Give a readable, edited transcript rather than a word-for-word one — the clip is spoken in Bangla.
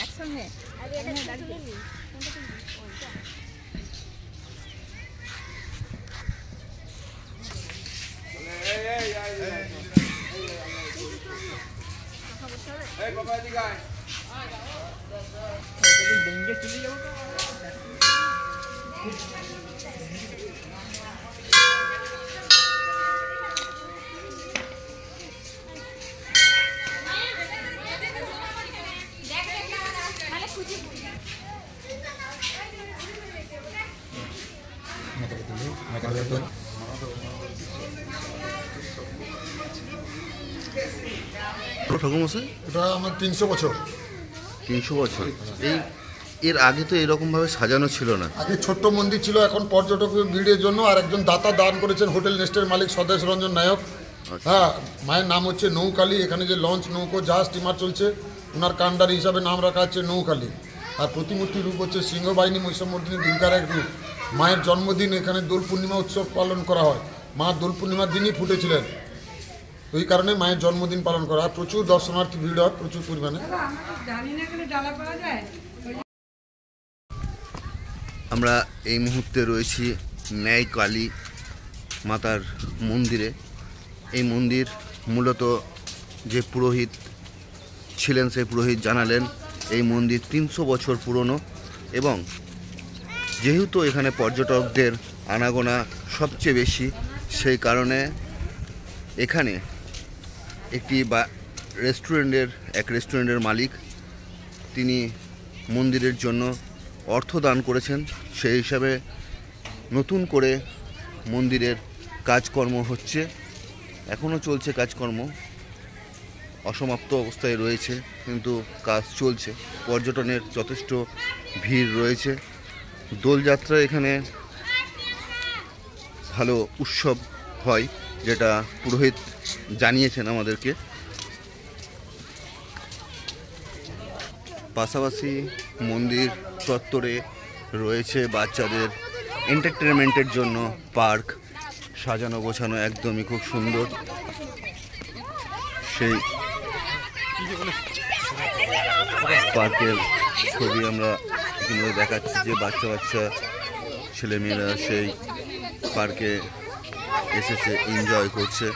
একসঙ্গে এটা আমার 300 বছর। 300 বছর। এই এর আগে তো এরকমভাবে সাজানো ছিল না। আগে ছোট্ট মন্দির ছিল, এখন পর্যটকের ভিড়ের জন্য আর একজন দাতা দান করেছেন হোটেল নেস্টের মালিক স্বদেশ রঞ্জন নায়ক। হ্যাঁ, মায়ের নাম হচ্ছে নৌকালী। এখানে যে লঞ্চ নৌকো জাহাজ স্টিমার চলছে ওনার কান্ডারি হিসাবে নাম রাখা হচ্ছে নৌকালী। আর প্রতিমূর্তির রূপ হচ্ছে সিংহবাহিনী মহিষমর্দিনী দুর্গার এক রূপ। মায়ের জন্মদিন এখানে দোল পূর্ণিমা উৎসব পালন করা হয়। মা দোল পূর্ণিমার দিনই ফুটেছিলেন, ওই কারণে মায়ের জন্মদিন পালন করা হয়। প্রচুর দর্শনার্থী ভিড় হয় প্রচুর পরিমাণে। আমরা এই মুহূর্তে রয়েছি ন্যায় কালী মাতার মন্দিরে। এই মন্দির মূলত যে পুরোহিত ছিলেন সেই পুরোহিত জানালেন এই মন্দির 300 বছর পুরনো এবং যেহেতু এখানে পর্যটকদের আনাগোনা সবচেয়ে বেশি, সেই কারণে এখানে একটি রেস্টুরেন্টের মালিক তিনি মন্দিরের জন্য অর্থ দান করেছেন। সেই হিসাবে নতুন করে মন্দিরের কাজকর্ম হচ্ছে, এখনও চলছে কাজকর্ম, অসমাপ্ত অবস্থায় রয়েছে কিন্তু কাজ চলছে। পর্যটনের যথেষ্ট ভিড় রয়েছে। দোলযাত্রা এখানে ভালো উৎসব হয়, যেটা পুরোহিত জানিয়েছেন আমাদেরকে। পাশাপাশি মন্দির চত্বরে রয়েছে বাচ্চাদের এন্টারটেনমেন্টের জন্য পার্ক, সাজানো গোছানো একদমই খুব সুন্দর। সেই পার্কের ছবি আমরা এখানে দেখাচ্ছি যে বাচ্চা ছেলেমেয়েরা সেই পার্কে এসেছে, এনজয় করছে।